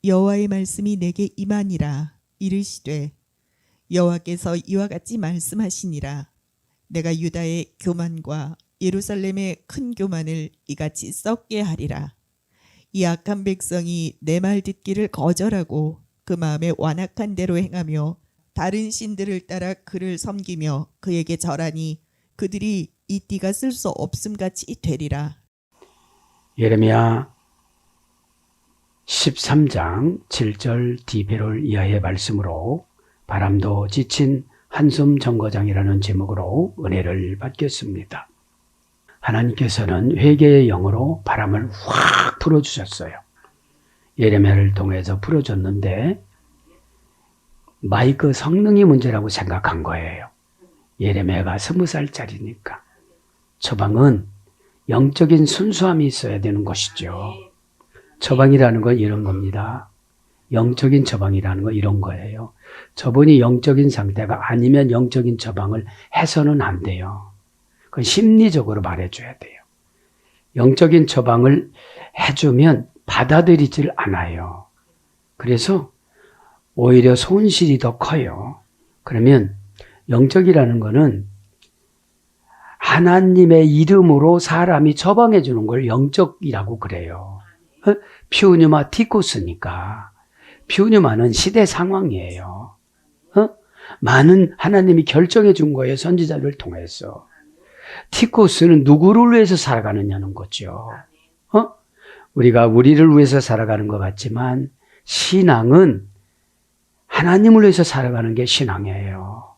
여호와의 말씀이 내게 임하니라. 이르시되 여호와께서 이와 같이 말씀하시니라. 내가 유다의 교만과 예루살렘의 큰 교만을 이같이 썩게 하리라. 이 악한 백성이 내 말 듣기를 거절하고 그 마음에 완악한 대로 행하며 다른 신들을 따라 그를 섬기며 그에게 절하니 그들이 이 띠가 쓸 수 없음같이 되리라. 예레미야 13장 7절 디베롤 이하의 말씀으로 바람도 지친 한숨 정거장이라는 제목으로 은혜를 받겠습니다. 하나님께서는 회개의 영으로 바람을 확 불어주셨어요. 예레미야를 통해서 불어줬는데 마이크 성능이 문제라고 생각한 거예요. 예레미야가 20살짜리니까. 처방은 영적인 순수함이 있어야 되는 것이죠. 처방이라는 건 이런 겁니다. 영적인 처방이라는 건 이런 거예요. 저분이 영적인 상태가 아니면 영적인 처방을 해서는 안 돼요. 그건 심리적으로 말해줘야 돼요. 영적인 처방을 해주면 받아들이질 않아요. 그래서 오히려 손실이 더 커요. 그러면 영적이라는 거는 하나님의 이름으로 사람이 처방해 주는 걸 영적이라고 그래요. 피우뉴마 티코스니까. 피우뉴마는 시대 상황이에요. 많은 하나님이 결정해 준 거예요. 선지자를 통해서. 티코스는 누구를 위해서 살아가느냐는 거죠. 우리가 우리를 위해서 살아가는 것 같지만 신앙은 하나님을 위해서 살아가는 게 신앙이에요.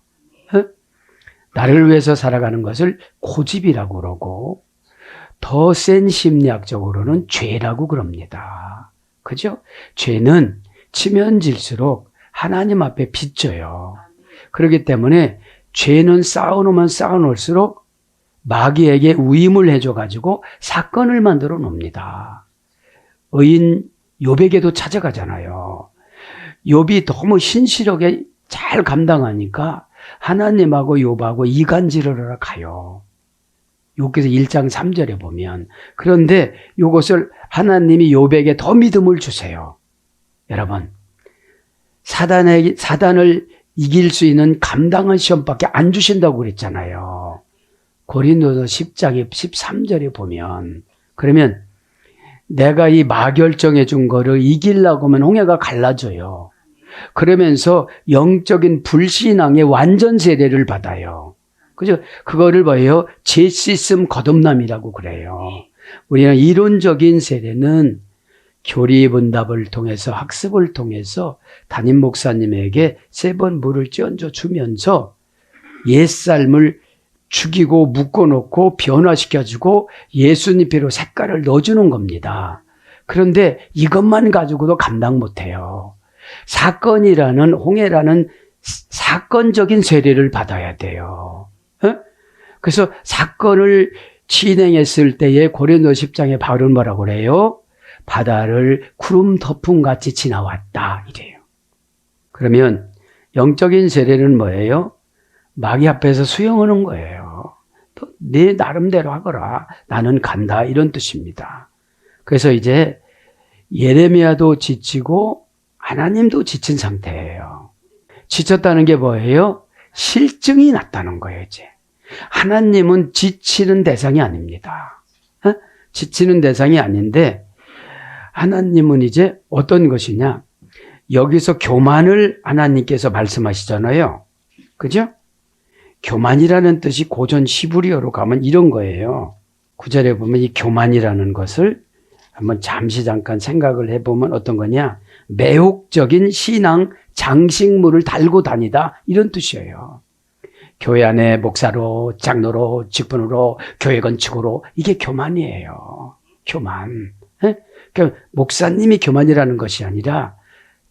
나를 위해서 살아가는 것을 고집이라고 그러고 더 센 심리학적으로는 죄라고 그럽니다. 그죠? 죄는 치면 질수록 하나님 앞에 빚져요. 그렇기 때문에 죄는 쌓아놓으면 쌓아놓을수록 마귀에게 위임을 해줘가지고 사건을 만들어 놉니다. 의인 욥에게도 찾아가잖아요. 욥이 너무 신실하게 잘 감당하니까 하나님하고 욥하고 이간질을 하러 가요. 욥기서 1장 3절에 보면. 그런데 이것을 하나님이 욥에게 더 믿음을 주세요. 여러분, 사단을 이길 수 있는 감당한 시험밖에 안 주신다고 그랬잖아요. 고린도서 10장의 13절에 보면. 그러면 내가 이 마결정해 준 거를 이기려고 하면 홍해가 갈라져요. 그러면서 영적인 불신앙의 완전 세례를 받아요. 그죠? 그거를 뭐예요? 제시씀 거듭남이라고 그래요. 우리는 이론적인 세례는 교리분답을 통해서 학습을 통해서 담임 목사님에게 3번 물을 찌얹어 주면서 옛삶을 죽이고 묶어놓고 변화시켜주고 예수님 피로 색깔을 넣어주는 겁니다. 그런데 이것만 가지고도 감당 못해요. 사건이라는 홍해라는 사건적인 세례를 받아야 돼요. 그래서 사건을 진행했을 때에 고린도 10장에 바울은 뭐라고 그래요? 바다를 구름 덮음같이 지나왔다 이래요. 그러면 영적인 세례는 뭐예요? 마귀 앞에서 수용하는 거예요. 네 나름대로 하거라. 나는 간다 이런 뜻입니다. 그래서 이제 예레미야도 지치고 하나님도 지친 상태예요. 지쳤다는 게 뭐예요? 실증이 났다는 거예요, 이제. 하나님은 지치는 대상이 아닙니다. 지치는 대상이 아닌데, 하나님은 이제 어떤 것이냐? 여기서 교만을 하나님께서 말씀하시잖아요. 그죠? 교만이라는 뜻이 고전 히브리어로 가면 이런 거예요. 9절에 보면 이 교만이라는 것을 한번 잠깐 생각을 해보면 어떤 거냐? 매혹적인 신앙 장식물을 달고 다니다 이런 뜻이에요. 교회 안에 목사로, 장로로, 직분으로, 교회 건축으로 이게 교만이에요. 교만. 그러니까 목사님이 교만이라는 것이 아니라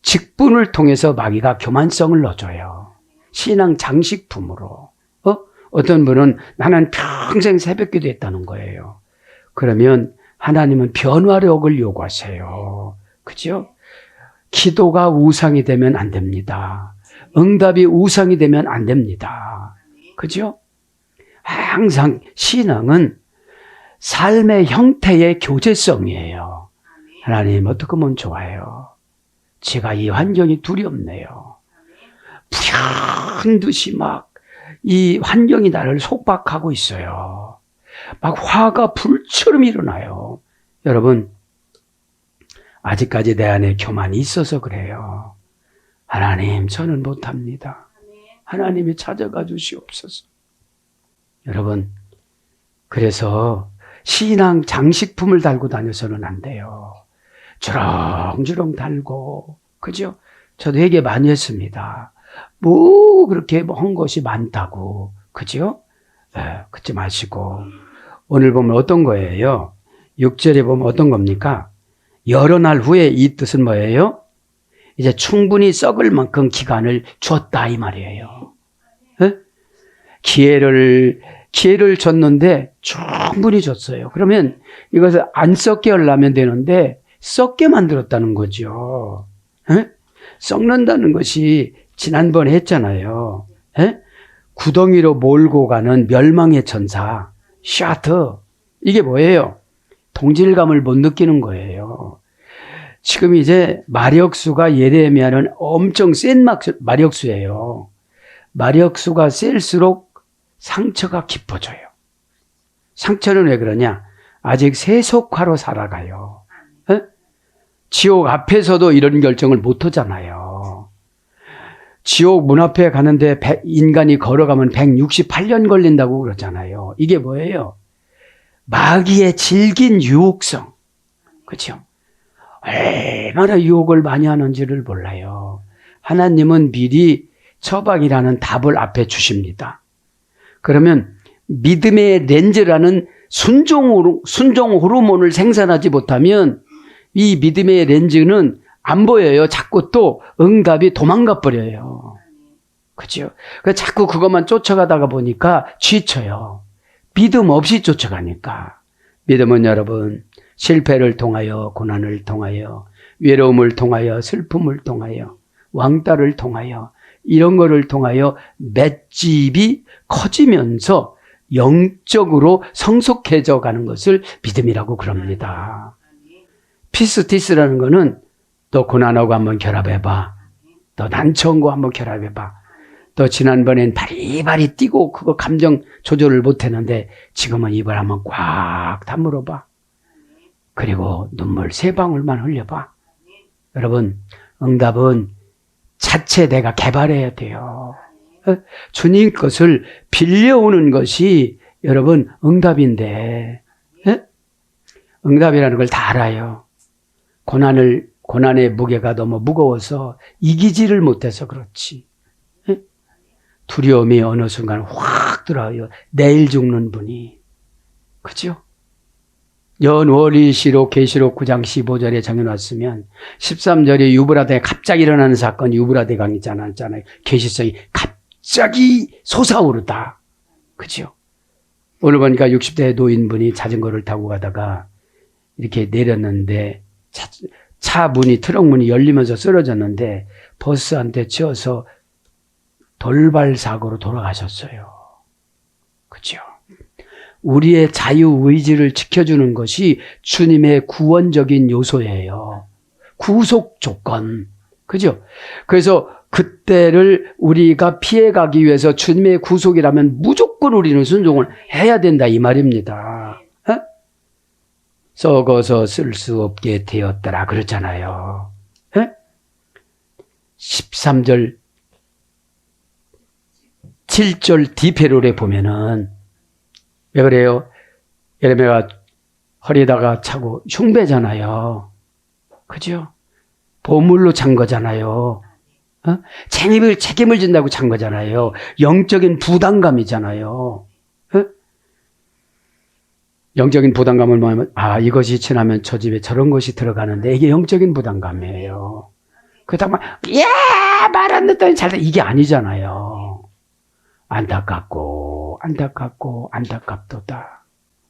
직분을 통해서 마귀가 교만성을 넣어줘요. 신앙 장식품으로. 어떤 분은 나는 평생 새벽기도 했다는 거예요. 그러면 하나님은 변화력을 요구하세요. 그죠? 기도가 우상이 되면 안 됩니다. 응답이 우상이 되면 안 됩니다. 그죠? 항상 신앙은 삶의 형태의 교제성이에요. 하나님 어떻게 하면 좋아요? 제가 이 환경이 두렵네요. 불현 듯이 막 이 환경이 나를 속박하고 있어요. 막 화가 불처럼 일어나요. 여러분, 아직까지 내 안에 교만이 있어서 그래요. 하나님, 저는 못합니다. 하나님이 찾아가 주시옵소서. 여러분, 그래서 신앙 장식품을 달고 다녀서는 안 돼요. 주렁주렁 달고, 그죠? 저도 얘기 많이 했습니다. 뭐 그렇게 한 것이 많다고, 그죠? 그러지 마시고, 오늘 보면 어떤 거예요? 6절에 보면 어떤 겁니까? 여러 날 후에 이 뜻은 뭐예요? 이제 충분히 썩을 만큼 기간을 줬다 이 말이에요. 기회를 줬는데 충분히 줬어요. 그러면 이것을 안 썩게 하려면 되는데 썩게 만들었다는 거죠. 썩는다는 것이 지난번에 했잖아요. 구덩이로 몰고 가는 멸망의 천사, 샤트. 이게 뭐예요? 동질감을 못 느끼는 거예요. 지금 이제 마력수가 예레미야는 엄청 센 마력수예요. 마력수가 셀수록 상처가 깊어져요. 상처는 왜 그러냐? 아직 세속화로 살아가요. 지옥 앞에서도 이런 결정을 못 하잖아요. 지옥 문 앞에 가는데 인간이 걸어가면 168년 걸린다고 그러잖아요. 이게 뭐예요? 마귀의 질긴 유혹성. 그렇죠? 얼마나 유혹을 많이 하는지를 몰라요. 하나님은 미리 처방이라는 답을 앞에 주십니다. 그러면 믿음의 렌즈라는 순종 호르몬을 생산하지 못하면 이 믿음의 렌즈는 안 보여요. 자꾸 또 응답이 도망가 버려요. 그죠? 그래서 자꾸 그것만 쫓아가다가 보니까 지쳐요. 믿음 없이 쫓아가니까. 믿음은 여러분, 실패를 통하여, 고난을 통하여, 외로움을 통하여, 슬픔을 통하여, 왕따를 통하여, 이런 거를 통하여 맷집이 커지면서 영적으로 성숙해져 가는 것을 믿음이라고 그럽니다. 피스티스라는 거는 또 고난하고 한번 결합해봐. 또 난처한거 한번 결합해봐. 또 지난번엔 바리바리 뛰고 그거 감정 조절을 못했는데 지금은 입을 한번 꽉 다물어봐. 그리고 눈물 3방울만 흘려봐. 여러분, 응답은 자체 내가 개발해야 돼요. 주님 것을 빌려오는 것이 여러분 응답인데, 응답이라는 걸 다 알아요. 고난의 무게가 너무 무거워서 이기지를 못해서 그렇지. 두려움이 어느 순간 확 들어와요. 내일 죽는 분이. 그죠? 연월일시록 계시록 9장 15절에 정해놨으면 13절에 유브라데에 갑자기 일어나는 사건, 유브라데 강이 있잖아요. 계시성이 갑자기 솟아오르다. 그죠? 오늘 보니까 60대 노인분이 자전거를 타고 가다가 이렇게 내렸는데 차 문이, 트럭 문이 열리면서 쓰러졌는데 버스한테 치여서 돌발 사고로 돌아가셨어요. 그죠? 우리의 자유의지를 지켜주는 것이 주님의 구원적인 요소예요. 구속 조건. 그죠? 그래서 그때를 우리가 피해가기 위해서 주님의 구속이라면 무조건 우리는 순종을 해야 된다 이 말입니다. 썩어서 쓸 수 없게 되었더라 그랬잖아요. 13절 7절 디페롤에 보면은 왜 그래요? 예레미야가 허리에다가 차고 흉배잖아요. 그죠? 보물로 찬 거잖아요. 책임을 진다고 찬 거잖아요. 영적인 부담감이잖아요. 영적인 부담감을 뭐냐면, 이것이 지나면 저 집에 저런 것이 들어가는데, 이게 영적인 부담감이에요. 그렇다고 말 안 듣더니 잘 돼. 이게 아니잖아요. 안타깝도다.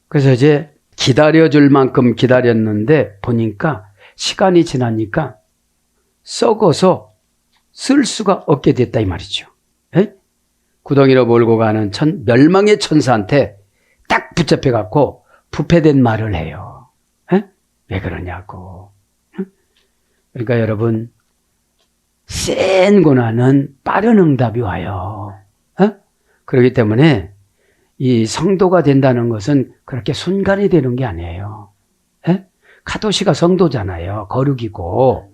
그래서 이제 기다려줄 만큼 기다렸는데, 보니까, 시간이 지나니까, 썩어서 쓸 수가 없게 됐다, 이 말이죠. 구덩이로 몰고 가는 멸망의 천사한테 딱 붙잡혀갖고, 부패된 말을 해요. 왜 그러냐고. 그러니까 여러분, 센 고난은 빠른 응답이 와요. 그렇기 때문에 이 성도가 된다는 것은 그렇게 순간이 되는 게 아니에요. 카도시가 성도잖아요. 거룩이고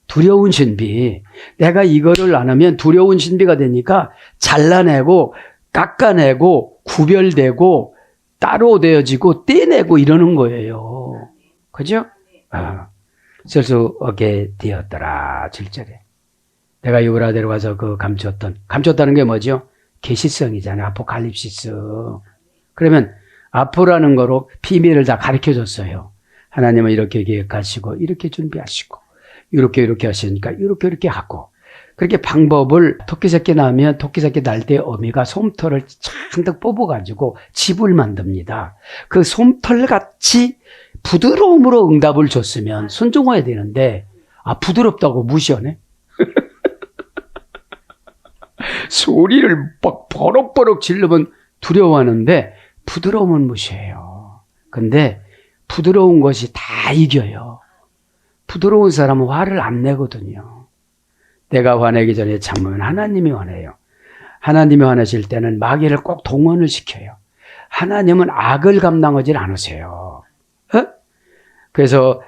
두려운 신비. 내가 이거를 안 하면 두려운 신비가 되니까 잘라내고 깎아내고 구별되고 따로 되어지고 떼내고 이러는 거예요. 그죠? 쓸 수 없게 되었더라. 7절에. 내가 유브라데로 가서 감췄다는 게 뭐죠? 계시성이잖아요. 아포칼립시스. 그러면 아포라는 거로 비밀을 다 가르쳐 줬어요. 하나님은 이렇게 계획하시고 이렇게 준비하시고 이렇게 하시니까 이렇게 하고 그렇게 방법을 토끼 새끼 낳으면 토끼 새끼 날 때 어미가 솜털을 잔뜩 뽑아가지고 집을 만듭니다. 그 솜털같이 부드러움으로 응답을 줬으면 순종해야 되는데 부드럽다고 무시하네. 소리를 막 버럭버럭 지르면 두려워하는데 부드러움은 무시해요. 근데 부드러운 것이 다 이겨요. 부드러운 사람은 화를 안 내거든요. 내가 화내기 전에 참으면 하나님이 화내요. 하나님이 화내실 때는 마귀를 꼭 동원을 시켜요. 하나님은 악을 감당하지 않으세요. 그래서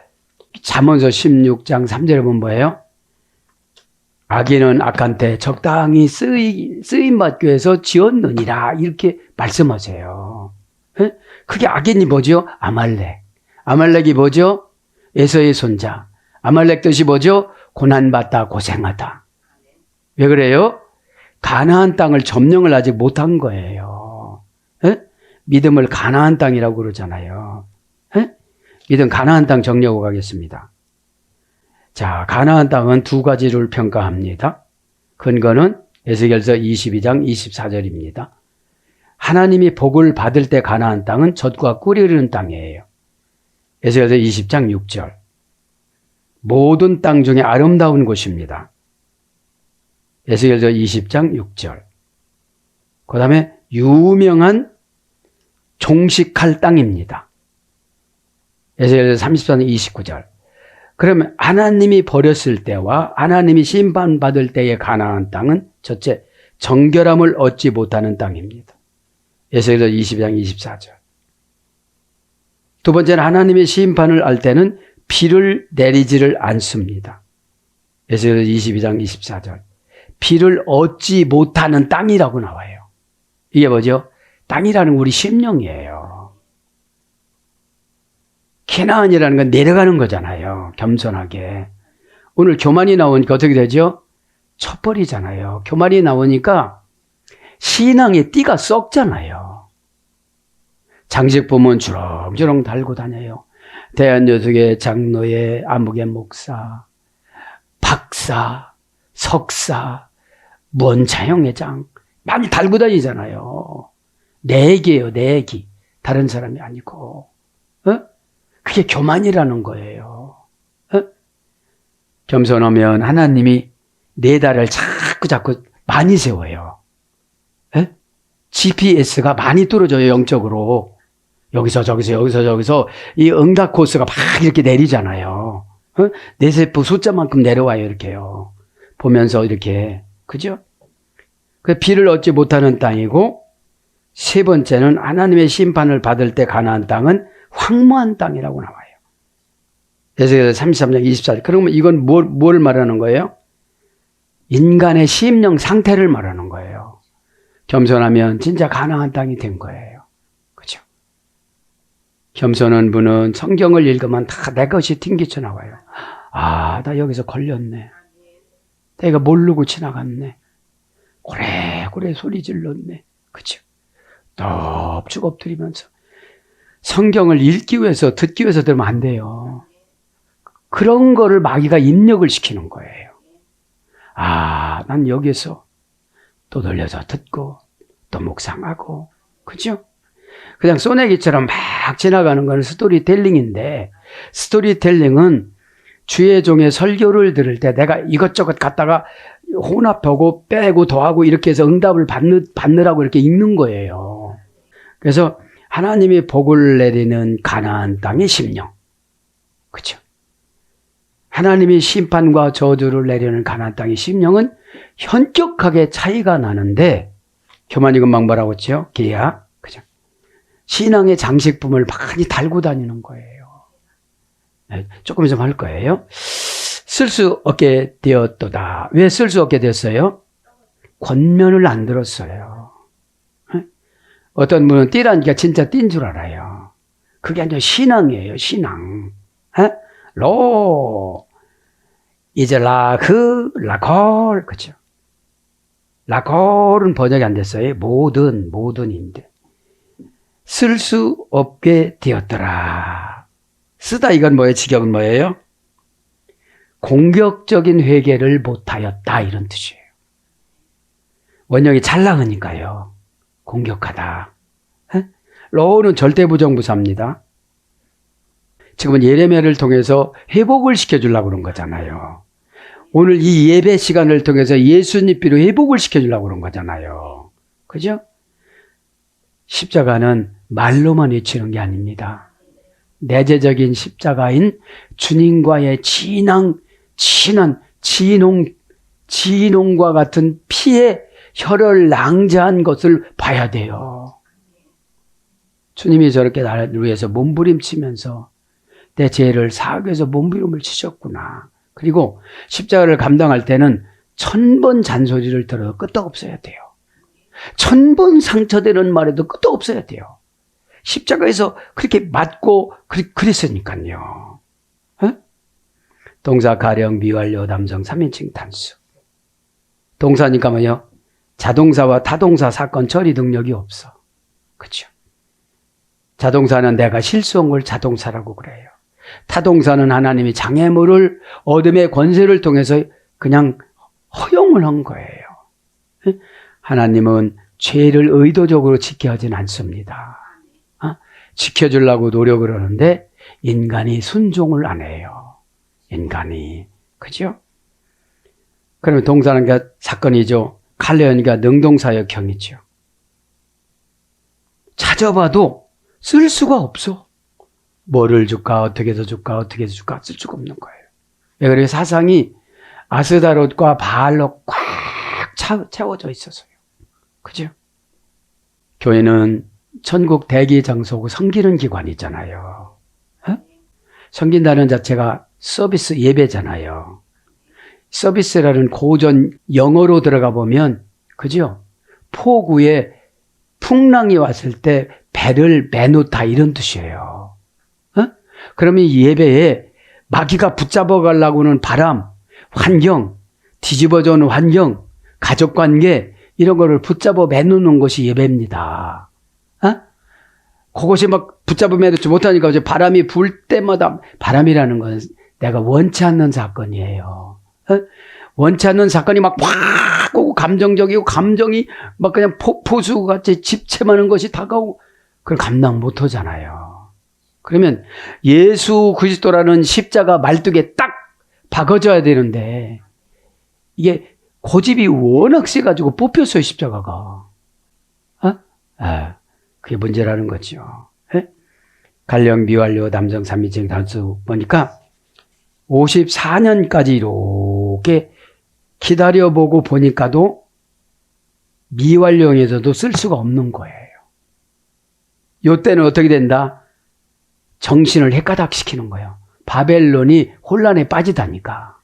잠언서 16장 3절에 보면 뭐예요? 악인은 악한테 적당히 쓰임받기 위해서 지었느니라 이렇게 말씀하세요. 그게 악인이 뭐죠? 아말렉. 아말렉이 뭐죠? 에서의 손자. 아말렉 뜻이 뭐죠? 고난받다, 고생하다. 왜 그래요? 가나안 땅을 점령을 아직 못한 거예요. 믿음을 가나안 땅이라고 그러잖아요. 믿음 가나안 땅 정리하고 가겠습니다. 자, 가나안 땅은 두 가지를 평가합니다. 근거는 에스겔서 22장 24절입니다. 하나님이 복을 받을 때 가나안 땅은 젖과 꿀이 흐르는 땅이에요. 에스겔서 20장 6절. 모든 땅 중에 아름다운 곳입니다. 에스겔서 20장 6절. 그 다음에 유명한 종식할 땅입니다. 에스겔서 34장 29절. 그러면 하나님이 버렸을 때와 하나님이 심판받을 때의 가나안 땅은 첫째, 정결함을 얻지 못하는 땅입니다. 에스겔서 22장 24절. 두 번째는 하나님의 심판을 알 때는 비를 내리지를 않습니다. 에스겔서 22장 24절. 비를 얻지 못하는 땅이라고 나와요. 이게 뭐죠? 땅이라는 우리 심령이에요. 캐나안이라는 건 내려가는 거잖아요. 겸손하게. 오늘 교만이 나오니까 어떻게 되죠? 촛불이잖아요. 교만이 나오니까 신앙의 띠가 썩잖아요. 장식 보면 주렁주렁 달고 다녀요. 대한여수교 장로회, 암흑의 목사, 박사, 석사, 문차영회장 많이 달고 다니잖아요. 내기예요, 내기. 다른 사람이 아니고. 그게 교만이라는 거예요. 겸손하면 하나님이 내 달을 자꾸 많이 세워요. GPS가 많이 뚫어져요, 영적으로. 여기서 저기서 이 응답 코스가 막 이렇게 내리잖아요. 내 세포 숫자만큼 내려와요, 이렇게요. 보면서 이렇게. 그죠? 그 비를 얻지 못하는 땅이고, 세 번째는 하나님의 심판을 받을 때 가나안 땅은 황무한 땅이라고 나와요. 에스겔서 33장 24절. 그러면 이건 뭘 말하는 거예요? 인간의 심령 상태를 말하는 거예요. 겸손하면 진짜 가나안 땅이 된 거예요. 그죠? 겸손한 분은 성경을 읽으면 다 내 것이 튕기쳐 나와요. 나 여기서 걸렸네. 내가 모르고 지나갔네. 고래고래 소리 질렀네. 그죠? 넙죽 엎드리면서. 성경을 읽기 위해서, 듣기 위해서 들으면 안 돼요. 그런 거를 마귀가 입력을 시키는 거예요. 난 여기서 또 돌려서 듣고, 또 묵상하고, 그죠? 그냥 쏘내기처럼 막 지나가는 건 스토리텔링인데, 스토리텔링은 주의 종의 설교를 들을 때 내가 이것저것 갖다가 혼합하고 빼고 더하고 이렇게 해서 응답을 받느라고 이렇게 읽는 거예요. 그래서 하나님이 복을 내리는 가나안 땅의 심령. 그렇죠? 하나님이 심판과 저주를 내려는 가나안 땅의 심령은 현격하게 차이가 나는데 교만이 금방 뭐라고 했죠? 계약. 그죠? 신앙의 장식품을 많이 달고 다니는 거예요. 네, 조금 좀 할 거예요. 쓸 수 없게 되었도다. 왜 쓸 수 없게 됐어요? 권면을 안 들었어요. 어떤 분은 띠라니까 진짜 띠인 줄 알아요. 그게 아니라 신앙이에요. 신앙. 로 이제 라콜 그렇죠. 라콜은 번역이 안 됐어요. 모든인데 쓸 수 없게 되었더라. 쓰다 이건 뭐예요? 직역은 뭐예요? 공격적인 회개를 못하였다 이런 뜻이에요. 원형이 잘 나가니까요. 공격하다. 로우는 절대 부정부사입니다. 지금은 예레미야를 통해서 회복을 시켜주려고 그런 거잖아요. 오늘 이 예배 시간을 통해서 예수님 피로 회복을 시켜주려고 그런 거잖아요. 그죠? 십자가는 말로만 외치는 게 아닙니다. 내재적인 십자가인 주님과의 친한 진홍과 같은 피에 혈을 낭자한 것을 봐야 돼요. 주님이 저렇게 나를 위해서 몸부림치면서 내 죄를 사하기 위해서 몸부림을 치셨구나. 그리고 십자가를 감당할 때는 1000번 잔소리를 들어도 끄떡없어야 돼요. 1000번 상처되는 말에도 끄떡없어야 돼요. 십자가에서 그렇게 맞고 그랬으니까요. 동사, 가령, 미완료, 담성, 3인칭 단수. 동사니까 뭐요? 자동사와 타동사 사건 처리 능력이 없어. 그렇죠? 자동사는 내가 실수한 걸 자동사라고 그래요. 타동사는 하나님이 장애물을 어둠의 권세를 통해서 그냥 허용을 한 거예요. 하나님은 죄를 의도적으로 지켜 하진 않습니다. 지켜주려고 노력을 하는데 인간이 순종을 안 해요. 인간이. 그죠? 그러면 동사는 사건이죠. 칼레온이가 능동사역형이죠. 찾아봐도 쓸 수가 없어. 뭐를 줄까, 어떻게 해서 줄까, 어떻게 해서 줄까 쓸 수가 없는 거예요. 왜 그래요? 사상이 아스다롯과 바알로 꽉 채워져 있어서요. 그죠? 교회는 천국 대기 장소고 섬기는 기관이잖아요. 섬긴다는 자체가 서비스 예배잖아요. 서비스라는 고전 영어로 들어가 보면, 그죠? 포구에 풍랑이 왔을 때 배를 매놓다 이런 뜻이에요. 그러면 이 예배에 마귀가 붙잡아 가려고 하는 바람, 환경, 뒤집어져 오는 환경, 가족관계 이런 거를 붙잡아 매놓는 것이 예배입니다. 그것이 막 붙잡아 매놓지 못하니까 이제 바람이 불 때마다 바람이라는 건 내가 원치 않는 사건이에요. 원치 않는 사건이 막 오고 감정적이고 감정이 막 그냥 폭포수같이 집체하는 것이 다가오고 그걸 감당 못 하잖아요. 그러면 예수 그리스도라는 십자가 말뚝에 딱 박아져야 되는데 이게 고집이 워낙 세가지고 뽑혔어요, 십자가가. 그게 문제라는 거죠. 갈령, 미완료, 남성, 삼인칭 단수 보니까 54년까지 이렇게 기다려보고 보니까도 미완료에서도 쓸 수가 없는 거예요. 요때는 어떻게 된다? 정신을 헷가닥시키는 거예요. 바벨론이 혼란에 빠지다니까.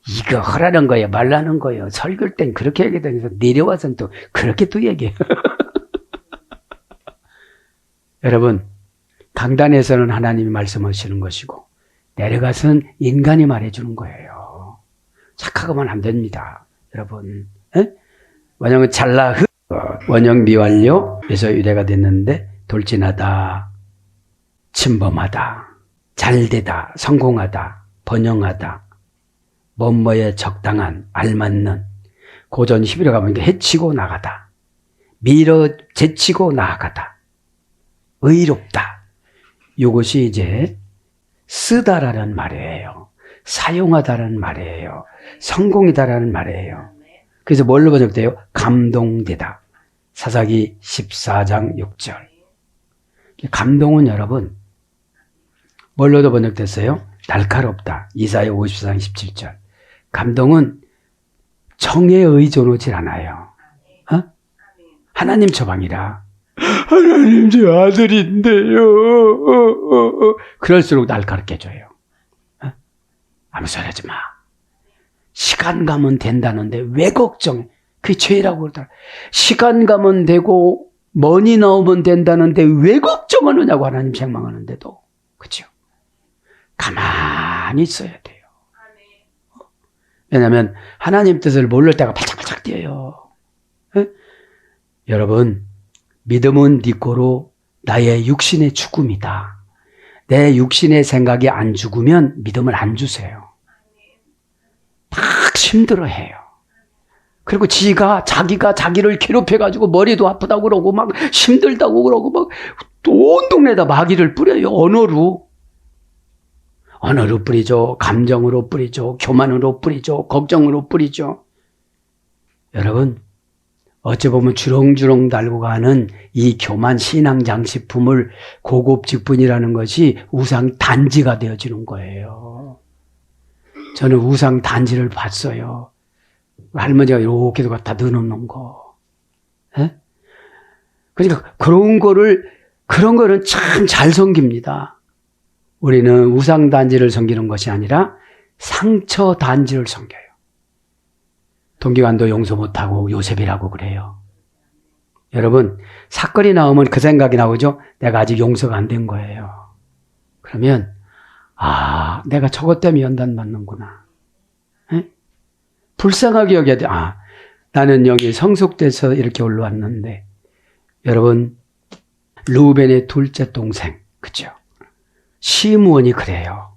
이거 하라는 거예요, 말라는 거예요. 설교할 땐 그렇게 얘기해서 내려와서는 또 그렇게 또 얘기해요. 여러분, 강단에서는 하나님이 말씀하시는 것이고 내려가서는 인간이 말해주는 거예요. 착각하면 안 됩니다. 여러분. 원형은 잘라흐, 원형 미완료, 그래서 유래가 됐는데 돌진하다, 침범하다, 잘되다, 성공하다, 번영하다, 뭐뭐에 적당한, 알맞는, 고전 히브리어 가보니까 해치고 나가다, 밀어 제치고 나아가다, 의롭다. 이것이 이제 쓰다라는 말이에요. 사용하다라는 말이에요. 성공이다라는 말이에요. 그래서 뭘로 번역돼요? 감동되다. 사사기 14장 6절. 감동은 여러분 뭘로도 번역됐어요? 날카롭다. 이사야 54장 17절. 감동은 정에 의존하지 않아요. 어? 하나님 처방이라. 하나님 제 아들인데요. 그럴수록 날카롭게 줘요. 어? 아무 소리 하지 마. 시간 가면 된다는데 왜 걱정해? 그게 죄라고 그러더라. 시간 가면 되고 머니 나오면 된다는데 왜 걱정하느냐고 하나님 책망하는데도. 그렇죠? 가만히 있어야 돼요. 왜냐하면 하나님 뜻을 모를 때가 발짝발짝 뛰어요. 에? 여러분, 믿음은 네 거로 나의 육신의 죽음이다. 내 육신의 생각이 안 죽으면 믿음을 안 주세요. 막 힘들어해요. 그리고 자기가 자기를 괴롭혀가지고 머리도 아프다고 그러고 막 힘들다고 그러고 막 온 동네에다 마귀를 뿌려요. 언어로 뿌리죠. 감정으로 뿌리죠. 교만으로 뿌리죠. 걱정으로 뿌리죠. 여러분, 어찌 보면 주렁주렁 달고 가는 이 교만 신앙 장식품을 고급 직분이라는 것이 우상 단지가 되어지는 거예요. 저는 우상 단지를 봤어요. 할머니가 이렇게 갖다 넣어놓는 거. 에? 그러니까 그런 거는 참 잘 섬깁니다. 우리는 우상 단지를 섬기는 것이 아니라 상처 단지를 섬겨요. 동기관도 용서 못하고 요셉이라고 그래요. 여러분, 사건이 나오면 그 생각이 나오죠? 내가 아직 용서가 안 된 거예요. 그러면 내가 저것 때문에 연단받는구나. 에? 불쌍하게 여겨야 돼. 나는 여기 성숙돼서 이렇게 올라왔는데. 여러분, 루벤의 둘째 동생, 그죠? 시므온이 그래요.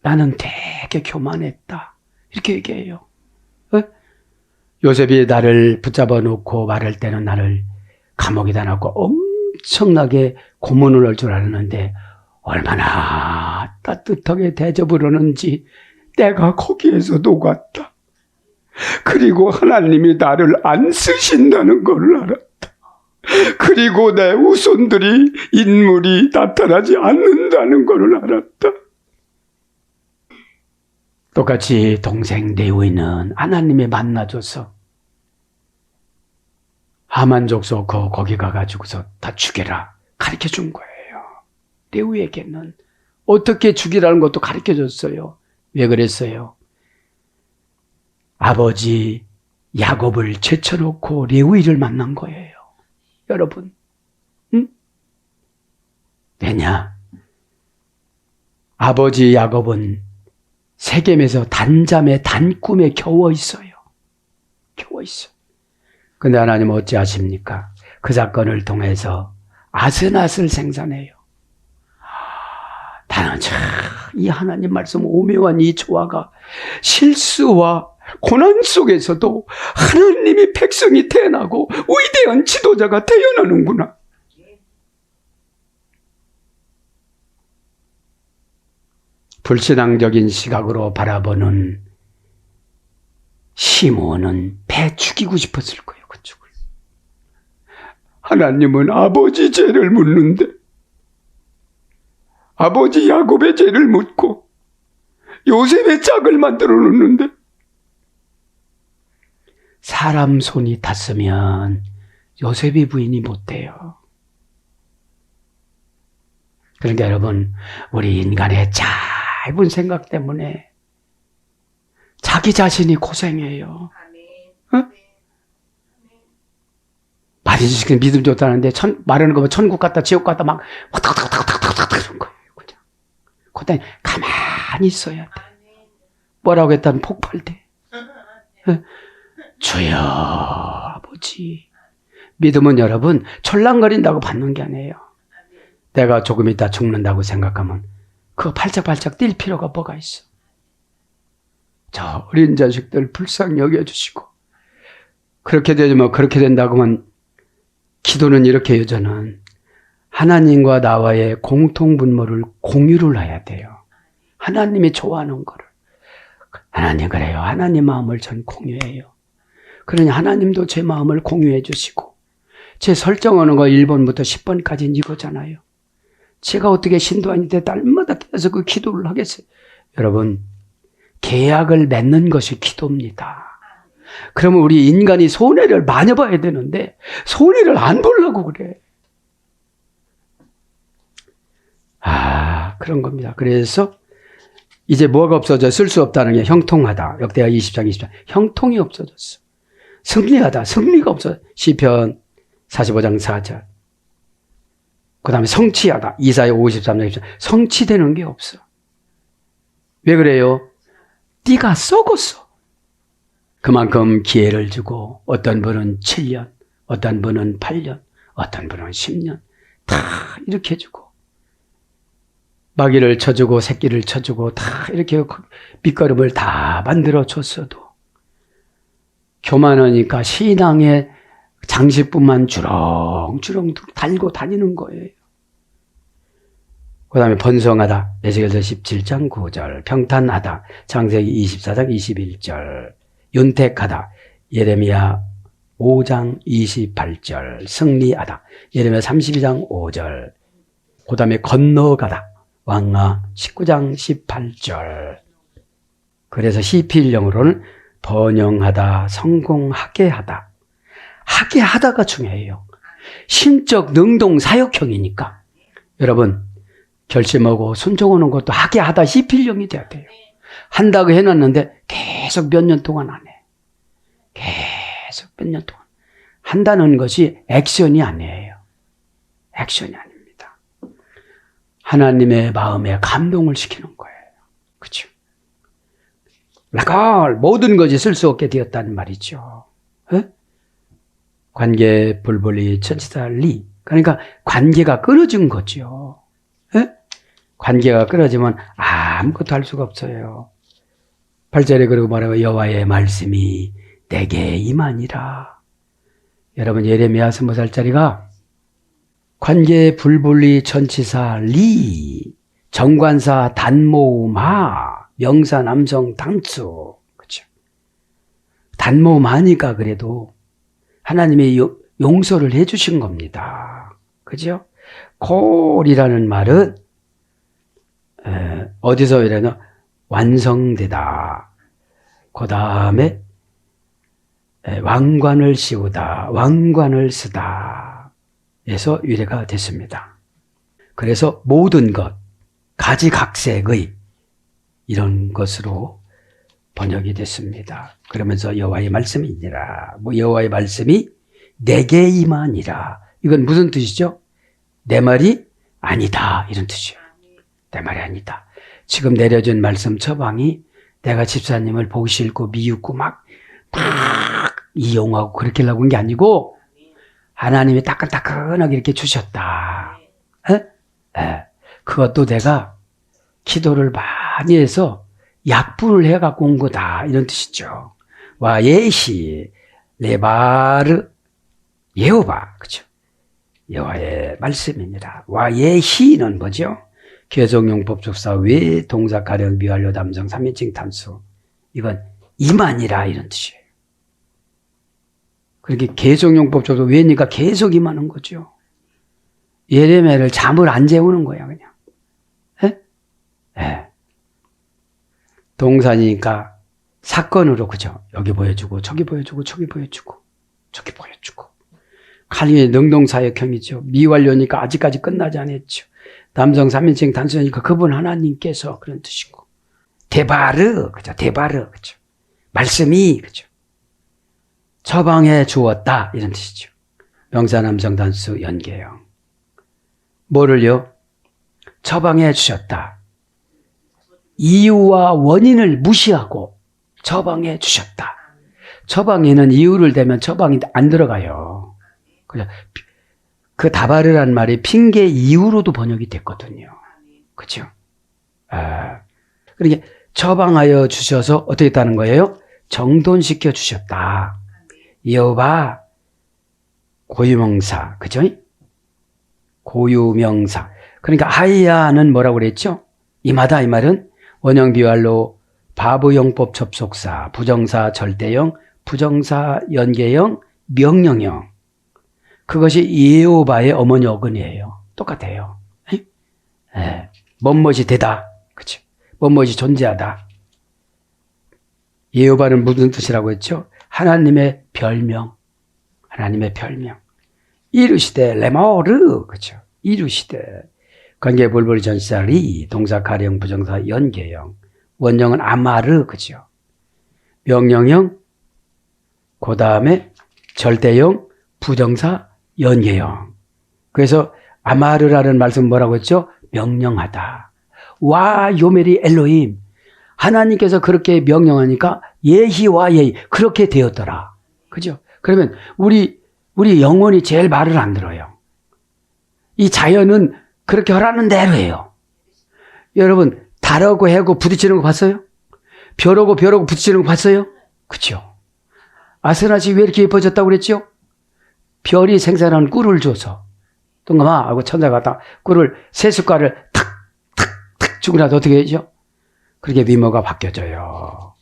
나는 되게 교만했다. 이렇게 얘기해요. 요셉이 나를 붙잡아 놓고 말할 때는 나를 감옥에다 넣고 엄청나게 고문을 할 줄 알았는데 얼마나 따뜻하게 대접을 하는지 내가 거기에서 녹았다. 그리고 하나님이 나를 안 쓰신다는 걸 알았다. 그리고 내 후손들이 인물이 나타나지 않는다는 걸 알았다. 똑같이 동생 레위는 하나님이 만나줘서 하만 족속 거기 가가지고서 다 죽여라 가르쳐 준 거예요. 레위에게는 어떻게 죽이라는 것도 가르쳐 줬어요. 왜 그랬어요? 아버지 야곱을 제쳐놓고 레위를 만난 거예요. 여러분, 응? 왜냐? 아버지 야곱은 세겜에서 단잠에 단꿈에 겨워 있어요. 겨워 있어. 근데 하나님 어찌 하십니까? 그 사건을 통해서 아스낫을 생산해요. 나는 참 이 하나님 말씀 오묘한 이 조화가 실수와 고난 속에서도 하나님이 백성이 태어나고 위대한 지도자가 태어나는구나. 불신앙적인 시각으로 바라보는 시므온은 배 죽이고 싶었을 거예요. 그쪽을. 하나님은 아버지 죄를 묻는데 아버지 야곱의 죄를 묻고 요셉의 짝을 만들어 놓는데 사람 손이 닿으면 요셉이 부인이 못 돼요. 그러니까 여러분, 우리 인간의 짧은 생각 때문에 자기 자신이 고생해요. 어? 많이 주시긴 믿음 좋다는데 말하는 거 보면 천국 갔다 지옥 갔다 막 탁탁탁탁탁탁 그런 거예요. 그냥 그때 가만히 있어야 돼. 뭐라고 했다면 폭발돼. 주여 아버지. 믿음은 여러분 철랑거린다고 받는 게 아니에요. 내가 조금 있다 죽는다고 생각하면 그거 발짝발짝 뛸 필요가 뭐가 있어. 저 어린 자식들 불쌍히 여겨주시고 그렇게 되면 그렇게 된다고 하면 기도는 이렇게 해요. 저는 하나님과 나와의 공통분모를 공유를 해야 돼요. 하나님이 좋아하는 거를. 하나님 그래요. 하나님 마음을 전 공유해요. 그러니 하나님도 제 마음을 공유해 주시고 제 설정하는 거 1번부터 10번까지는 이거잖아요. 제가 어떻게 신도 아닌데 날마다 계속 그 기도를 하겠어요? 여러분, 계약을 맺는 것이 기도입니다. 그러면 우리 인간이 손해를 많이 봐야 되는데 손해를 안 보려고 그래. 그런 겁니다. 그래서 이제 뭐가 없어져? 쓸 수 없다는 게 형통하다. 역대하 20장 20장. 형통이 없어졌어. 승리하다. 승리가 없어져. 시편 45장 4절. 그 다음에 성취하다. 이사야 53장 20절. 성취되는 게 없어. 왜 그래요? 띠가 썩었어. 그만큼 기회를 주고 어떤 분은 7년, 어떤 분은 8년, 어떤 분은 10년 다 이렇게 주고 마귀를 쳐주고 새끼를 쳐주고 다 이렇게 밑거름을 다 만들어줬어도 교만하니까 신앙의 장식뿐만 주렁주렁 달고 다니는 거예요. 그 다음에 번성하다. 에스겔서 17장 9절. 평탄하다. 창세기 24장 21절. 윤택하다. 예레미야 5장 28절. 승리하다. 예레미야 32장 5절. 그 다음에 건너가다. 왕하 19장 18절. 그래서 시필령으로는 번영하다, 성공하게 하다. 하게 하다가 중요해요. 신적 능동 사역형이니까. 여러분, 결심하고 순종하는 것도 하게 하다 시필령이 돼야 돼요. 한다고 해놨는데 계속 몇 년 동안 안 해. 계속 몇 년 동안. 한다는 것이 액션이 아니에요. 액션이 아닙니다. 하나님의 마음에 감동을 시키는 거예요. 그렇죠? 모든 것이 쓸 수 없게 되었다는 말이죠. 에? 관계 불분리 천치달리. 그러니까 관계가 끊어진 거죠. 에? 관계가 끊어지면 아무것도 할 수가 없어요. 8절에 그러고 말하고 여호와의 말씀이 내게 임하니라. 여러분 예레미야 20살짜리가 관계 불분리 천치사 리 정관사 단모마 명사 남성 단수 그렇죠. 단모마니까 그래도 하나님의 용서를 해주신 겁니다. 그죠? 콜이라는 말은 어디서 이래나 완성되다. 그 다음에 왕관을 씌우다. 왕관을 쓰다. 에서 유래가 됐습니다. 그래서 모든 것, 가지각색의 이런 것으로 번역이 됐습니다. 그러면서 여호와의 말씀이니라. 여호와의 말씀이 내게 임하니라. 이건 무슨 뜻이죠? 내 말이 아니다. 이런 뜻이에요. 내 말이 아니다. 지금 내려준 말씀 처방이 내가 집사님을 보기 싫고 미웃고 막 이용하고 그렇게 하려고 한 게 아니고 하나님이 따끈따끈하게 이렇게 주셨다. 그것도 내가 기도를 많이 해서 약분을 해갖고 온 거다. 이런 뜻이죠. 와 예시 레바르 예호바 그죠? 여호와의 말씀입니다. 와 예시는 뭐죠? 개성용법 속사 외 동사 가령 미완료 담성 3인칭 단수. 이건 임하니라 이런 뜻이에요. 그렇게 개성용법 속사 외니까 계속 임하는 거죠. 예레미야를 잠을 안 재우는 거야 그냥. 동산이니까 사건으로 그죠? 여기 보여주고 저기 보여주고 저기 보여주고 저기 보여주고. 칼리의 능동사역형이죠. 미완료니까 아직까지 끝나지 않았죠. 남성 3인칭 단수니까 그분 하나님께서 그런 뜻이고. 데바르, 그죠? 데바르, 그죠? 말씀이, 그죠? 처방해 주었다. 이런 뜻이죠. 명사 남성 단수 연계형. 뭐를요? 처방해 주셨다. 이유와 원인을 무시하고 처방해 주셨다. 처방에는 이유를 대면 처방이 안 들어가요. 그 다바르란 말이 핑계 이유로도 번역이 됐거든요. 그렇죠? 그러니까 처방하여 주셔서 어떻게 했다는 거예요? 정돈시켜 주셨다. 여호와 고유명사, 그죠? 고유명사. 그러니까 하야는 뭐라고 그랬죠? 임하다 이 말은 원형 비활로 바보용법 접속사, 부정사 절대형, 부정사 연계형, 명령형. 그것이 여호와의 어머니 어근이에요. 똑같아요. 뭐뭇이 되다. 그렇죠? 뭐뭇이 존재하다. 여호와는 무슨 뜻이라고 했죠? 하나님의 별명. 하나님의 별명. 이루시되 레모르. 그렇죠? 이루시되. 관계 볼볼 전치사 리, 동사 가령 부정사 연계형. 원형은 아마르. 그렇죠? 명령형. 그 다음에 절대형, 부정사, 연계형. 그래서 아마르라는 말씀은 뭐라고 했죠? 명령하다. 와 요메리 엘로힘. 하나님께서 그렇게 명령하니까 예희와 예희. 그렇게 되었더라. 그죠? 그러면 우리 영혼이 제일 말을 안 들어요. 이 자연은 그렇게 하라는 대로 해요. 여러분 달하고 해하고 부딪히는 거 봤어요? 별하고 부딪히는 거 봤어요? 그죠? 아스나시 왜 이렇게 예뻐졌다고 그랬죠? 별이 생산한 꿀을 줘서 동감아 하고 천사가 딱 꿀을 세 숟갈을 탁탁탁 주고 나서 어떻게 하죠? 그렇게 미모가 바뀌어져요.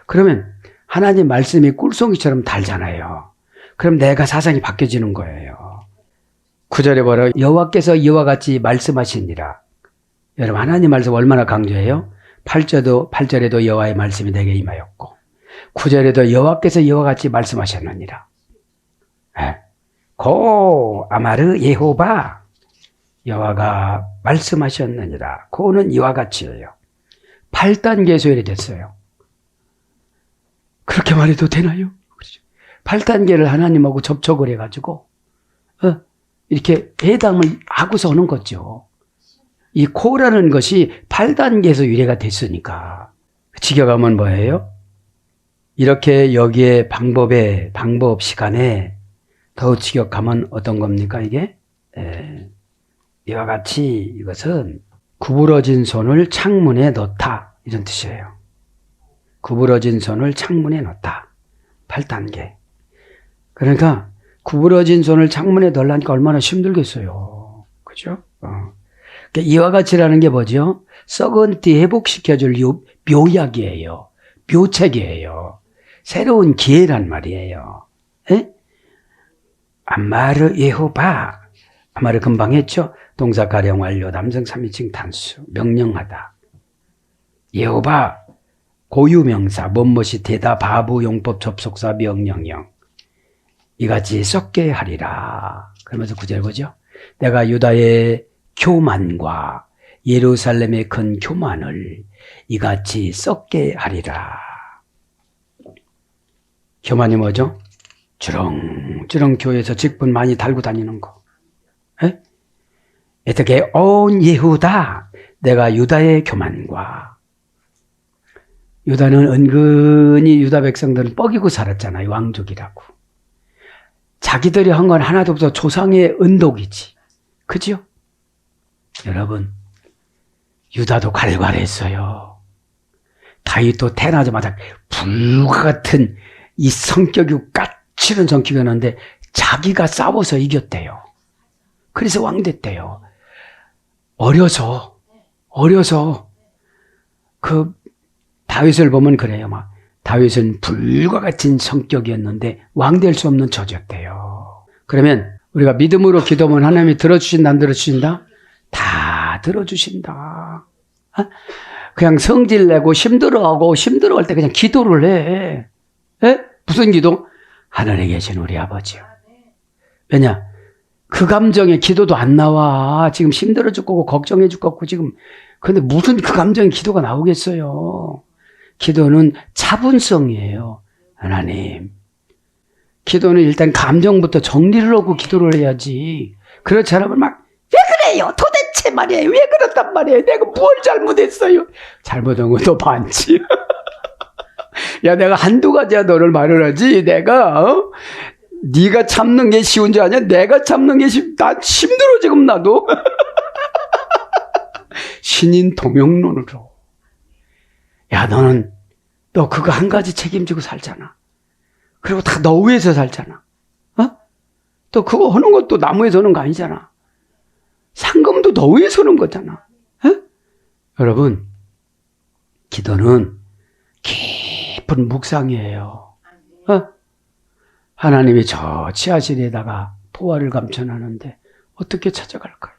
그러면 하나님 말씀이 꿀송이처럼 달잖아요. 그럼 내가 사상이 바뀌어지는 거예요. 9절에 뭐라고? 여호와께서 이와 같이 말씀하시니라. 여러분 하나님 말씀 얼마나 강조해요? 8절에도 여호와의 말씀이 내게 임하였고 9절에도 여호와께서 이와 같이 말씀하셨느니라. 고 아마르 예호바 여호와가 말씀하셨느니라. 고는 이와 같이예요. 8단계 소열이 됐어요. 그렇게 말해도 되나요? 8단계를 하나님하고 접촉을 해가지고 이렇게 해당을 하고서 오는 거죠. 이 코라는 것이 8단계에서 유래가 됐으니까. 직역하면 뭐예요? 이렇게 여기에 방법 시간에 더 직역하면 어떤 겁니까 이게? 이와 같이 이것은 구부러진 손을 창문에 넣다 이런 뜻이에요. 구부러진 손을 창문에 넣다. 8단계. 그러니까 구부러진 손을 창문에 넣으려니까 얼마나 힘들겠어요. 그죠? 그러니까 이와 같이라는 게 뭐죠? 썩은 띠 회복시켜줄 묘약이에요. 묘책이에요. 새로운 기회란 말이에요. 에? 아마르 예호바. 아마르 금방 했죠? 동사 가령 완료 남성 3인칭 단수. 명령하다. 예호바 고유명사 뭐뭇이 되다 바부 용법 접속사 명령형. 이같이 썩게 하리라. 그러면서 9절 보죠. 내가 유다의 교만과 예루살렘의 큰 교만을 이같이 썩게 하리라. 교만이 뭐죠? 주렁주렁 교회에서 직분 많이 달고 다니는 거. 어떻게 온 예후다. 내가 유다의 교만과. 유다는 은근히 유다 백성들은 뻐기고 살았잖아요. 왕족이라고. 자기들이 한 건 하나도 없어. 조상의 은독이지. 그죠? 여러분 유다도 갈갈했어요. 다윗도 태어나자마자 불과 같은 이 성격이 까칠한 성격이었는데 자기가 싸워서 이겼대요. 그래서 왕 됐대요. 어려서 그 다윗을 보면 그래요. 막 다윗은 불과 같은 성격이었는데 왕 될 수 없는 처지였대요. 그러면 우리가 믿음으로 기도하면 하나님이 들어주신다 안 들어주신다? 다 들어주신다. 그냥 성질내고 힘들어할 때 그냥 기도를 해. 무슨 기도? 하늘에 계신 우리 아버지요. 왜냐? 그 감정에 기도도 안 나와. 지금 힘들어 죽고 걱정해 죽고 지금. 근데 무슨 그 감정에 기도가 나오겠어요. 기도는 차분성이에요. 하나님. 기도는 일단 감정부터 정리를 하고 기도를 해야지. 그렇지 않으면 막 왜 그래요? 도대체 말이에요. 왜 그렇단 말이에요? 내가 뭘 잘못했어요? 잘못한 건 더 많지. 야, 내가 한두 가지야 너를 말을 하지. 내가 네가 참는 게 쉬운 줄 아냐? 내가 참는 게 난 힘들어 지금 나도. 신인 동명론으로. 야, 너 그거 한 가지 책임지고 살잖아. 그리고 다 너 위해서 살잖아. 또 그거 하는 것도 남 위해서 하는 거 아니잖아. 상금도 너 위해서 하는 거잖아. 여러분, 기도는 깊은 묵상이에요. 하나님이 저 지하실에다가 포화를 감춰놨는데 어떻게 찾아갈까요?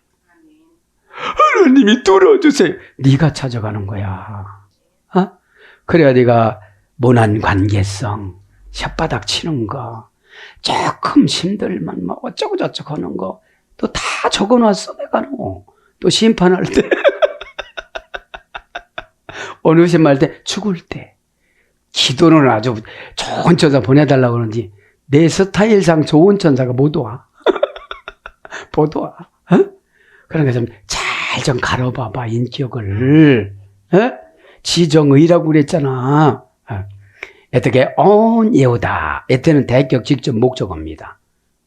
하나님이 뚫어주세요. 네가 찾아가는 거야. 어? 그래야 네가 모난 관계성, 혓바닥 치는 거, 조금 힘들면 뭐 어쩌고 저쩌고 하는 거, 또 다 적어놨어 내가 또 심판할 때, 어느 심할 때, 죽을 때, 기도는 아주 좋은 천사 보내달라고 그러는지 내 스타일상 좋은 천사가 못 와. 못 와. 어? 그러니까 좀 잘 좀 가려봐봐 인격을. 어? 지정의라고 그랬잖아. 어떻게 온 예우다. 에때는 대격 직접 목적어입니다.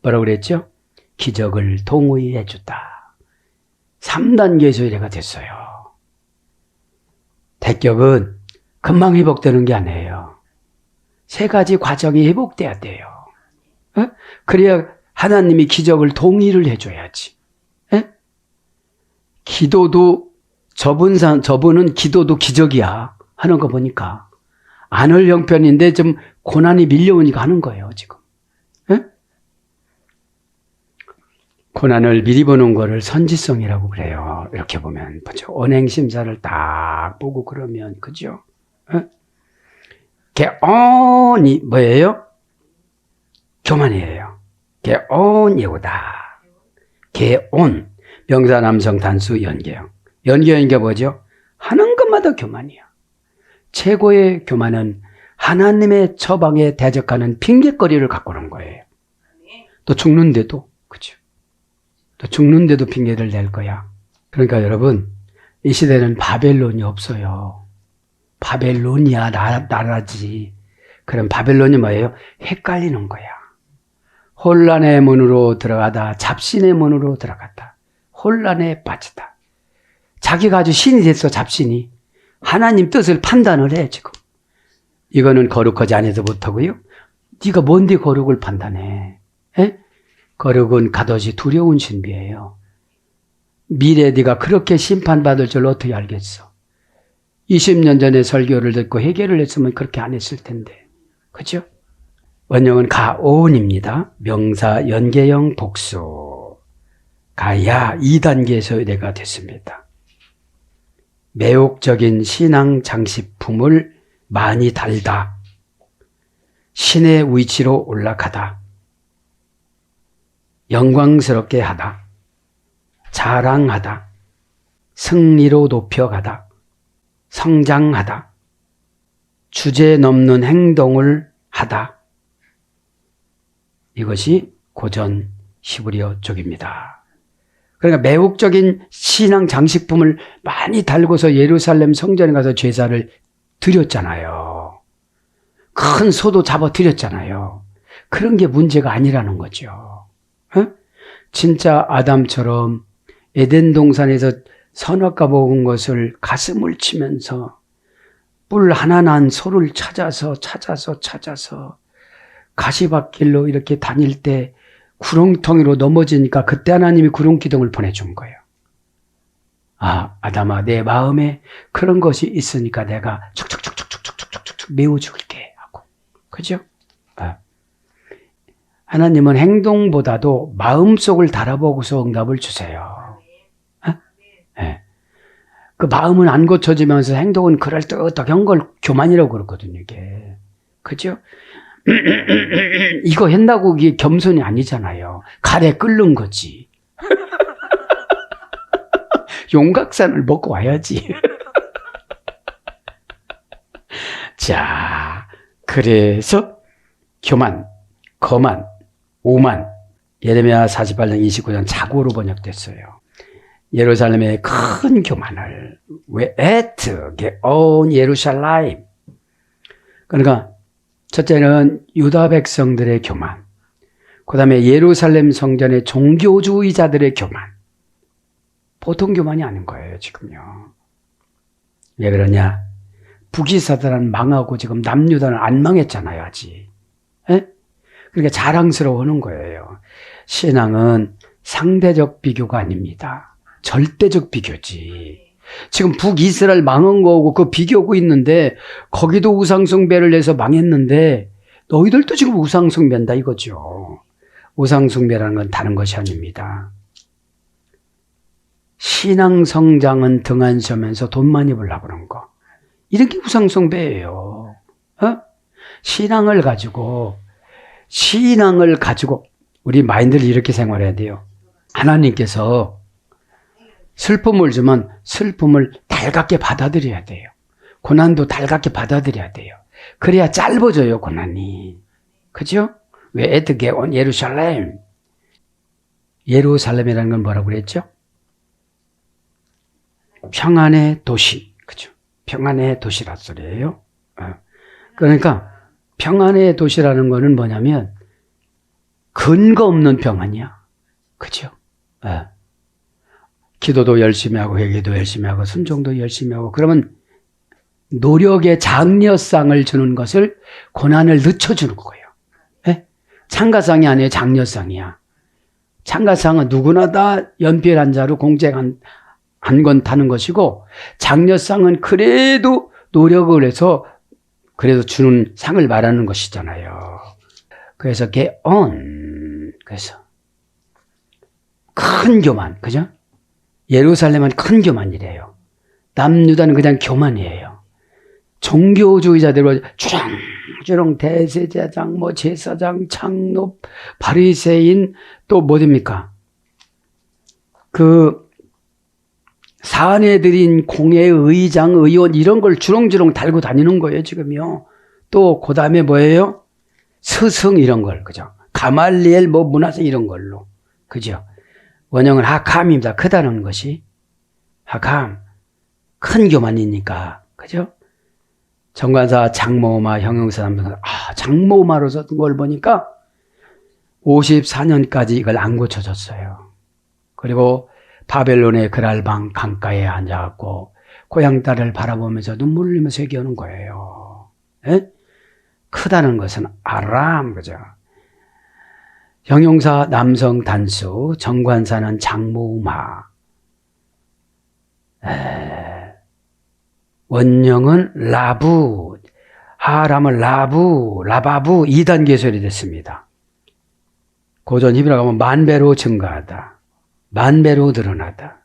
뭐라고 그랬죠? 기적을 동의해 주다. 3단계에서 이래가 됐어요. 대격은 금방 회복되는 게 아니에요. 3가지 과정이 회복돼야 돼요. 어? 그래야 하나님이 기적을 동의를 해줘야지. 에? 기도도 저분은 기도도 기적이야 하는 거 보니까 안을 형편인데 좀 고난이 밀려오니까 하는 거예요 지금. 에? 고난을 미리 보는 거를 선지성이라고 그래요. 이렇게 보면 보죠. 언행심사를 딱 보고 그러면 그죠? 개온이 뭐예요? 교만이에요. 개온 예우다. 개온 명사 남성 단수 연계형. 연계형이 뭐죠? 하는 것마다 교만이야. 최고의 교만은 하나님의 처방에 대적하는 핑계거리를 갖고 오는 거예요. 또 죽는데도 그죠? 또 죽는데도 핑계를 낼 거야. 그러니까 여러분 이 시대는 바벨론이 없어요. 바벨론이야 나라지. 그럼 바벨론이 뭐예요? 헷갈리는 거야. 혼란의 문으로 들어가다 잡신의 문으로 들어갔다. 혼란에 빠지다. 자기가 아주 신이 됐어 잡신이. 하나님 뜻을 판단을 해 지금. 이거는 거룩하지 않아서 못하고요. 네가 뭔데 거룩을 판단해. 에? 거룩은 가둬지 두려운 신비예요. 미래에 네가 그렇게 심판받을 줄 어떻게 알겠어. 20년 전에 설교를 듣고 해결을 했으면 그렇게 안 했을 텐데. 그죠? 원형은 가온입니다. 명사 연계형 복수. 가야 2단계에서 의뢰가 됐습니다. 매혹적인 신앙 장식품을 많이 달다. 신의 위치로 올라가다. 영광스럽게 하다. 자랑하다. 승리로 높여가다. 성장하다. 주제 넘는 행동을 하다. 이것이 고전 히브리어 쪽입니다. 그러니까 매혹적인 신앙 장식품을 많이 달고서 예루살렘 성전에 가서 제사를 드렸잖아요. 큰 소도 잡아 드렸잖아요. 그런 게 문제가 아니라는 거죠. 어? 진짜 아담처럼 에덴 동산에서 선악과 먹은 것을 가슴을 치면서 뿔 하나 난 소를 찾아서 가시밭길로 이렇게 다닐 때 구렁텅이로 넘어지니까 그때 하나님이 구렁기둥을 보내준 거예요. 아, 아담아, 내 마음에 그런 것이 있으니까 내가 축축축축축축축축 메워줄게 하고. 그죠? 아. 하나님은 행동보다도 마음속을 달아보고서 응답을 주세요. 네. 그 마음은 안 고쳐지면서 행동은 그럴듯하게 한 걸 교만이라고 그러거든요, 이게. 그죠? 이거 한다고 이게 겸손이 아니잖아요. 가래 끓는 거지. 용각산을 먹고 와야지. 자, 그래서 교만, 거만, 오만, 예레미야 48장 29장 자고로 번역됐어요. 예루살렘의 큰 교만을 왜 에트 게온 예루살렘. 그러니까 첫째는 유다 백성들의 교만, 그 다음에 예루살렘 성전의 종교주의자들의 교만. 보통 교만이 아닌 거예요 지금요. 왜 그러냐? 북이스라엘은 망하고 지금 남유다는 안 망했잖아요 아직. 에? 그러니까 자랑스러워하는 거예요. 신앙은 상대적 비교가 아닙니다. 절대적 비교지. 지금 북이스라엘 망한 거하고 그 비교하고 있는데 거기도 우상숭배를 해서 망했는데 너희들도 지금 우상숭배한다 이거죠. 우상숭배라는 건 다른 것이 아닙니다. 신앙 성장은 등한시하면서 돈 많이 벌려고 그런 거. 이런 게 우상숭배예요. 신앙을 가지고 우리 마인드를 이렇게 생활해야 돼요. 하나님께서 슬픔을 주면 슬픔을 달갑게 받아들여야 돼요. 고난도 달갑게 받아들여야 돼요. 그래야 짧아져요, 고난이. 그죠? 왜 에드게 온 예루살렘. 예루살렘이라는 건 뭐라고 그랬죠? 평안의 도시. 그죠? 평안의 도시란 소리예요. 그러니까 평안의 도시라는 거는 뭐냐면 근거 없는 평안이야. 그죠? 기도도 열심히 하고 회개도 열심히 하고 순종도 열심히 하고 그러면 노력의 장려상을 주는 것을 고난을 늦춰주는 거예요. 창가상이 아니에요. 장려상이야. 창가상은 누구나 다 연필 자로 공쟁한 건 타는 것이고 장려상은 그래도 노력을 해서 그래도 주는 상을 말하는 것이잖아요. 그래서 그래서 큰 교만, 그죠? 예루살렘은 큰 교만이래요. 남유다는 그냥 교만이에요. 종교주의자들로 주렁주렁 대제사장, 제사장, 장로, 바리새인 또 뭐 됩니까? 그 사안에 드린 공회 의장, 의원 이런 걸 주렁주렁 달고 다니는 거예요, 지금요. 또 그다음에 뭐예요? 스승 이런 걸, 그죠? 가말리엘 뭐 문화생 이런 걸로. 그죠? 원형은 하캄입니다. 크다는 것이. 하캄. 큰 교만이니까. 그죠? 정관사 장모마 형용사 남성. 장모마로서 걸 보니까 54년까지 이걸 안 고쳐졌어요. 그리고 바벨론의 그랄방 강가에 앉아갖고 고향 딸을 바라보면서 눈물을 흘리면서 얘기하는 거예요. 크다는 것은 아람, 그죠? 형용사 남성 단수, 정관사는 장모마. 원형은 라부, 하람은 라바부 2단계 소리 됐습니다. 고전 히브리어 가면 만배로 증가하다. 만배로 늘어나다.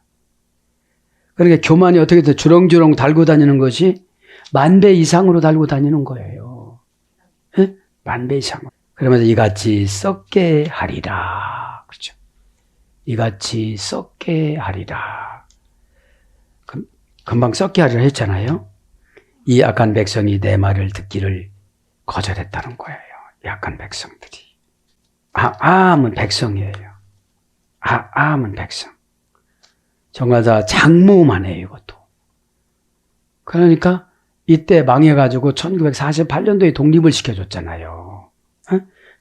그러니까 교만이 어떻게 돼? 주렁주렁 달고 다니는 것이 만배 이상으로 달고 다니는 거예요. 만배 이상으로. 그러면서 이같이 썩게 하리라. 그렇죠. 이같이 썩게 하리라. 금방 썩게 하리라 했잖아요. 이 악한 백성이 내 말을 듣기를 거절했다는 거예요. 약한 백성들이. 암은 백성이에요. 암은 백성. 정관사 장모만 해요, 이것도. 그러니까 이때 망해가지고 1948년도에 독립을 시켜줬잖아요.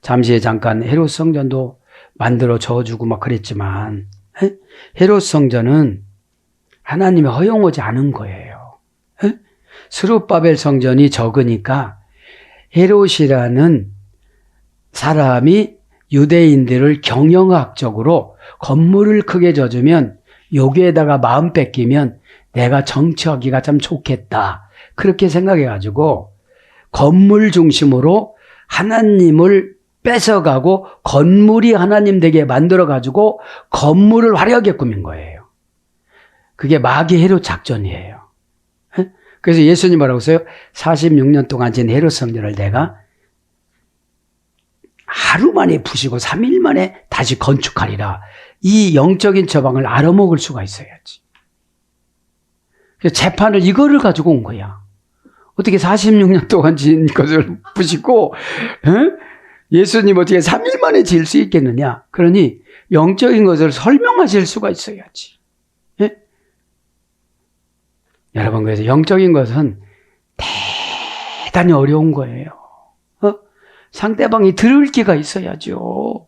잠시 잠깐 헤롯 성전도 만들어 줘주고 막 그랬지만 헤롯 성전은 하나님이 허용하지 않은 거예요. 스룹바벨 성전이 적으니까 헤롯이라는 사람이 유대인들을 경영학적으로 건물을 크게 져주면 여기에다가 마음 뺏기면 내가 정치하기가 참 좋겠다. 그렇게 생각해가지고 건물 중심으로 하나님을 뺏어가고 건물이 하나님 되게 만들어가지고 건물을 화려하게 꾸민 거예요. 그게 마귀 헤롯 작전이에요. 그래서 예수님 뭐라고 했어요? 46년 동안 진 헤롯 성전을 내가 하루 만에 부시고 3일 만에 다시 건축하리라. 이 영적인 처방을 알아먹을 수가 있어야지. 그래서 재판을 이거를 가지고 온 거야. 어떻게 46년 동안 진 것을 부시고 예수님 어떻게 3일 만에 지을 수 있겠느냐. 그러니 영적인 것을 설명하실 수가 있어야지. 여러분, 그래서 영적인 것은 대단히 어려운 거예요. 상대방이 들을 기가 있어야죠.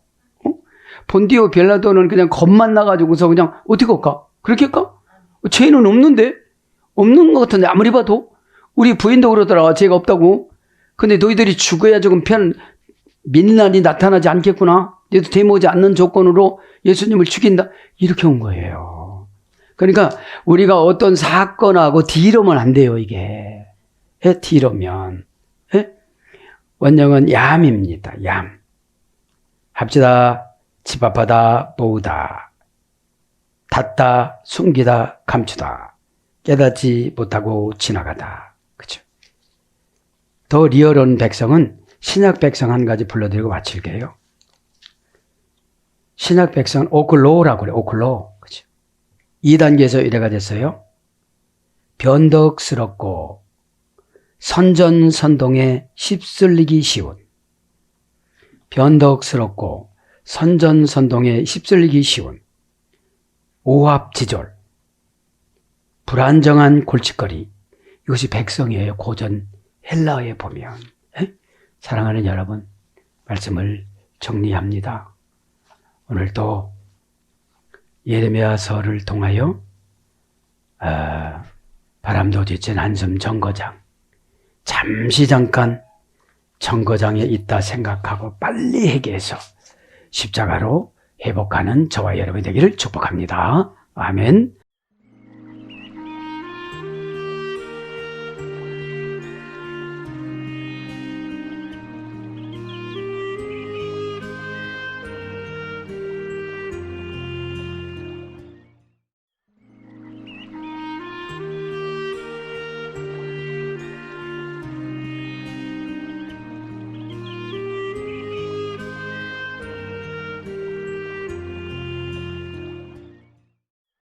본디오 빌라도는 그냥 겁만 나가지고서 그냥 어떻게 할까? 그렇게 할까? 죄는 없는데? 없는 것 같은데 아무리 봐도 우리 부인도 그러더라. 죄가 없다고. 근데 너희들이 죽어야 조금 민난이 나타나지 않겠구나. 얘도 되모지 않는 조건으로 예수님을 죽인다. 이렇게 온 거예요. 그러니까 우리가 어떤 사건하고 딜하면 안 돼요. 이게. 딜하면. 원형은 얌입니다. 얌. 합시다. 집 앞하다 보우다. 닫다, 숨기다, 감추다. 깨닫지 못하고 지나가다. 그죠? 더 리얼한 백성은 신약 백성 한 가지 불러드리고 마칠게요. 신약 백성은 오클로라고 그래요. 오클로. 그죠? 2단계에서 이래가 됐어요. 변덕스럽고 선전선동에 휩쓸리기 쉬운. 변덕스럽고 선전선동에 휩쓸리기 쉬운. 오합지졸. 불안정한 골칫거리. 이것이 백성이에요. 고전 헬라어에 보면. 사랑하는 여러분, 말씀을 정리합니다. 오늘 또 예레미야서를 통하여 바람도 뒤친 한숨 정거장, 잠시 잠깐 정거장에 있다 생각하고 빨리 회개해서 십자가로 회복하는 저와 여러분이 되기를 축복합니다. 아멘.